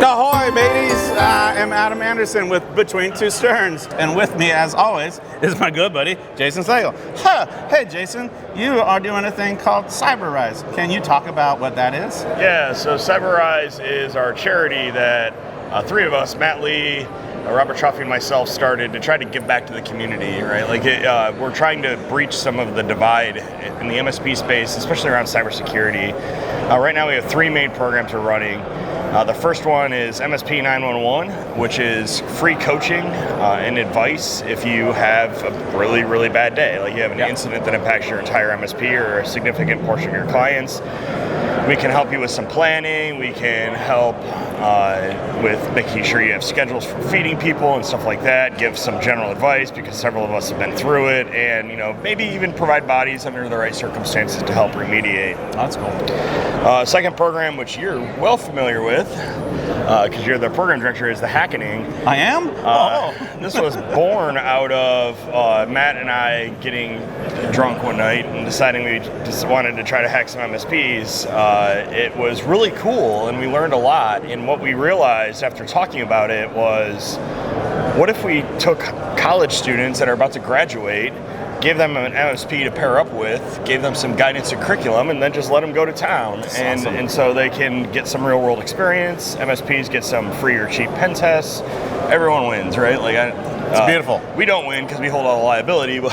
Ahoy, mateys! I'm Adam Anderson with Between Two Sterns, and with me, as always, is my good buddy, Jason Slagle. Hey, Jason, you are doing a thing called CyberRise. Can you talk about what that is? Yeah, so CyberRise is our charity that three of us, Matt Lee, Robert Truffy, and myself, started to try to give back to the community, right? We're trying to breach some of the divide in the MSP space, especially around cybersecurity. Right now, we have three main programs we're running. The first one is MSP 911, which is free coaching and advice if you have a really, really bad day. Like you have an incident that impacts your entire MSP or a significant portion of your clients. We can help you with some planning. We can help with making sure you have schedules for feeding people and stuff like that. Give some general advice because several of us have been through it, and maybe even provide bodies under the right circumstances to help remediate. That's cool. Second program, which you're well familiar with, because you're the program director, is the Hackening. I am? This was born out of Matt and I getting drunk one night and deciding we just wanted to try to hack some MSPs. It was really cool, and we learned a lot. And what we realized after talking about it was, what if we took college students that are about to graduate, gave them an MSP to pair up with, gave them some guidance and curriculum, and then just let them go to town. Awesome. And so they can get some real world experience. MSPs get some free or cheap pen tests. Everyone wins, right? It's beautiful. We don't win because we hold all the liability, but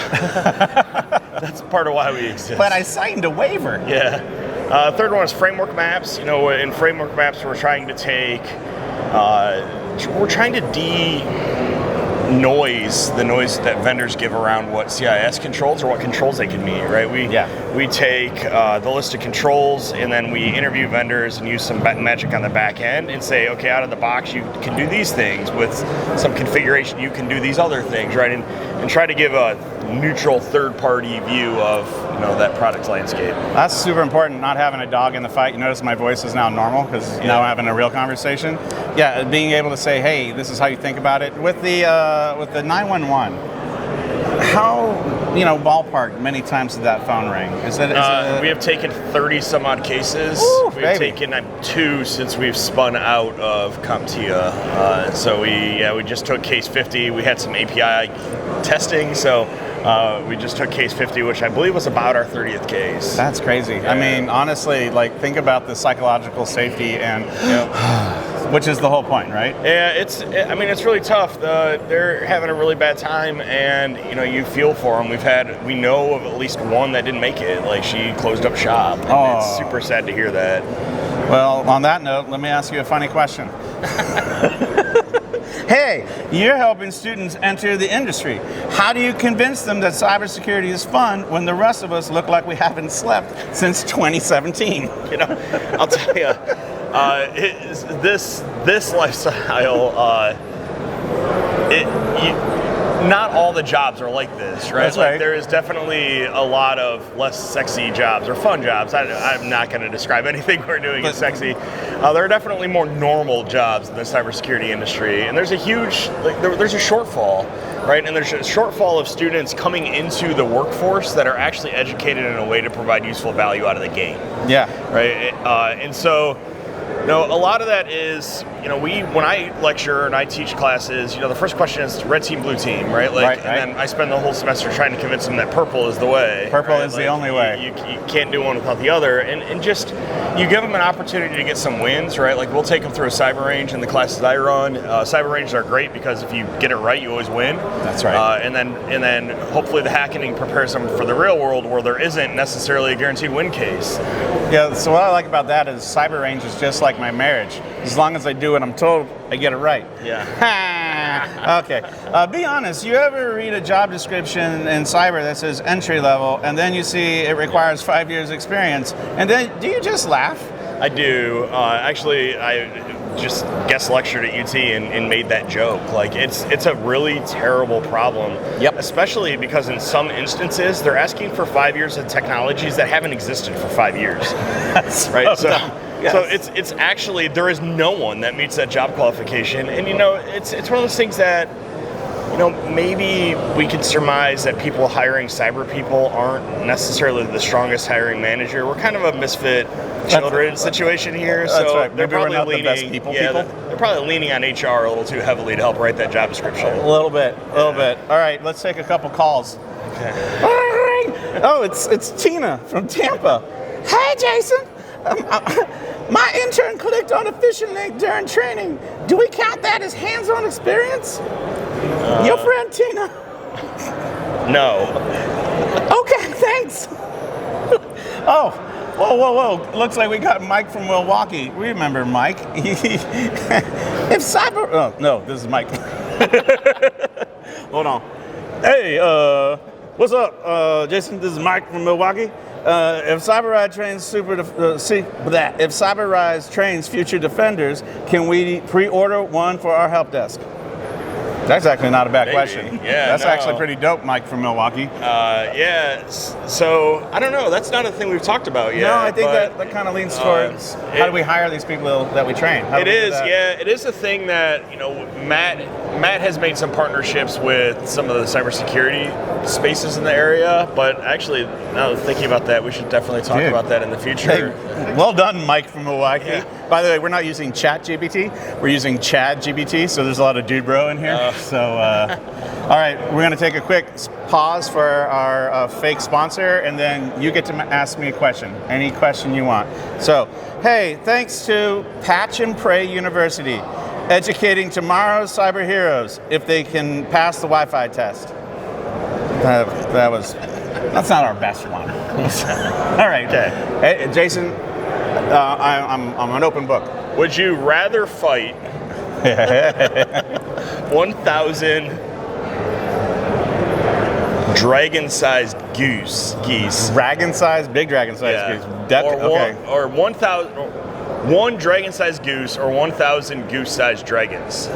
that's part of why we exist. But I signed a waiver. Yeah. Third one is framework maps. In framework maps, we're trying to de-noise the noise that vendors give around what CIS controls or what controls they can meet, right? We take the list of controls and then we interview vendors and use some magic on the back end and say, okay, out of the box, you can do these things. With some configuration, you can do these other things, right? And try to give a neutral third-party view of that product landscape. That's super important, not having a dog in the fight. You notice my voice is now normal because now I'm having a real conversation. Yeah, being able to say, hey, this is how you think about it. With the 911, how, ballpark, many times did that phone ring? We have taken 30 some odd cases. We've taken 2 since we've spun out of CompTIA. So we just took case 50. We had some API testing, so we just took case 50, which I believe was about our 30th case. That's crazy. Yeah. I mean, honestly, think about the psychological safety and, which is the whole point, right? Yeah, it's really tough. They're having a really bad time, and you feel for them. We know of at least one that didn't make it. She closed up shop. And it's super sad to hear that. Well, on that note, let me ask you a funny question. Hey, you're helping students enter the industry. How do you convince them that cybersecurity is fun when the rest of us look like we haven't slept since 2017? I'll tell you, this lifestyle, not all the jobs are like this, right? That's right. There is definitely a lot of less sexy jobs or fun jobs. I'm not going to describe anything we're doing as sexy. There are definitely more normal jobs in the cybersecurity industry, and there's a huge, there's a shortfall, right? And there's a shortfall of students coming into the workforce that are actually educated in a way to provide useful value out of the gate. Yeah. Right. And so, a lot of that is, when I lecture and I teach classes, the first question is red team, blue team, right? And then I spend the whole semester trying to convince them that purple is the way. Purple is the only way. You can't do one without the other. And just, you give them an opportunity to get some wins, right? We'll take them through a cyber range in the classes I run. Cyber ranges are great because if you get it right, you always win. That's right. And then hopefully the hackening prepares them for the real world where there isn't necessarily a guaranteed win case. Yeah, so what I like about that is cyber range is just like my marriage. As long as I do what I'm told, I get it right. Yeah. Okay. Be honest, you ever read a job description in cyber that says entry level, and then you see it requires 5 years experience, and then do you just laugh? I do. Actually, I just guest lectured at UT and made that joke. It's a really terrible problem. Yep. Especially because in some instances, they're asking for 5 years of technologies that haven't existed for 5 years. That's right. So yes. it's actually, there is no one that meets that job qualification. And it's one of those things that maybe we could surmise that people hiring cyber people aren't necessarily the strongest hiring manager. We're kind of a misfit children situation here. That's so right. they're Maybe we're probably not the leaning, best people. They're probably leaning on HR a little too heavily to help write that job description. A little bit. All right, let's take a couple calls. Okay. Oh, it's Tina from Tampa. Hey, Jason. My intern clicked on a phishing link during training. Do we count that as hands-on experience? Your friend Tina. No. Okay, thanks. Oh, whoa. Looks like we got Mike from Milwaukee. We remember Mike. If cyber... Oh, no, this is Mike. Hold on. Hey, what's up, Jason? This is Mike from Milwaukee. If CyberRide trains future defenders, can we pre-order one for our help desk? That's actually not a bad question. Yeah, that's actually pretty dope, Mike from Milwaukee. So I don't know. That's not a thing we've talked about yet. No, I think that kind of leans towards how do we hire these people that we train? It is a thing that Matt has made some partnerships with some of the cybersecurity spaces in the area. But actually, now thinking about that, we should definitely talk about that in the future. Hey, well done, Mike from Milwaukee. Yeah. By the way, we're not using ChatGPT. We're using ChatGPT, so there's a lot of dude bro in here. All right, we're going to take a quick pause for our fake sponsor, and then you get to ask me a question, any question you want. So, hey, thanks to Patch and Pray University, educating tomorrow's cyber heroes if they can pass the Wi-Fi test. That's not our best one. All right. Okay. Hey, Jason, I'm an open book. Would you rather fight 1,000 dragon-sized geese? Dragon-sized, big dragon-sized geese. Or 1,000, one dragon-sized goose or 1,000 goose-sized dragons.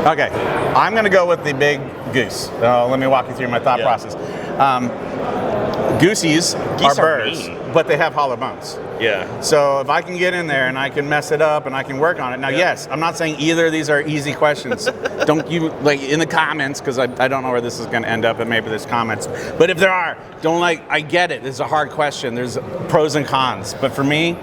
Okay, I'm going to go with the big goose. Let me walk you through my thought process. Geese are birds, but they have hollow bones. Yeah. So if I can get in there and I can mess it up and I can work on it. Now, yes, I'm not saying either of these are easy questions. Don't you, in the comments, because I don't know where this is going to end up, and maybe there's comments. But if there are, I get it. This is a hard question. There's pros and cons. But for me,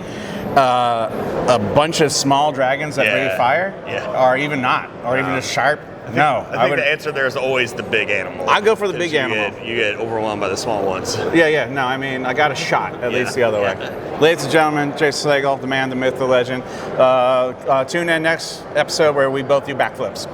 a bunch of small dragons that breathe fire, or even not, or even just sharp. I think the answer there is always the big animal. I go for the big animal. You get overwhelmed by the small ones. Yeah. No, I mean, I got a shot, at least the other way. Ladies and gentlemen, Jason Slagle, the man, the myth, the legend. Tune in next episode where we both do backflips.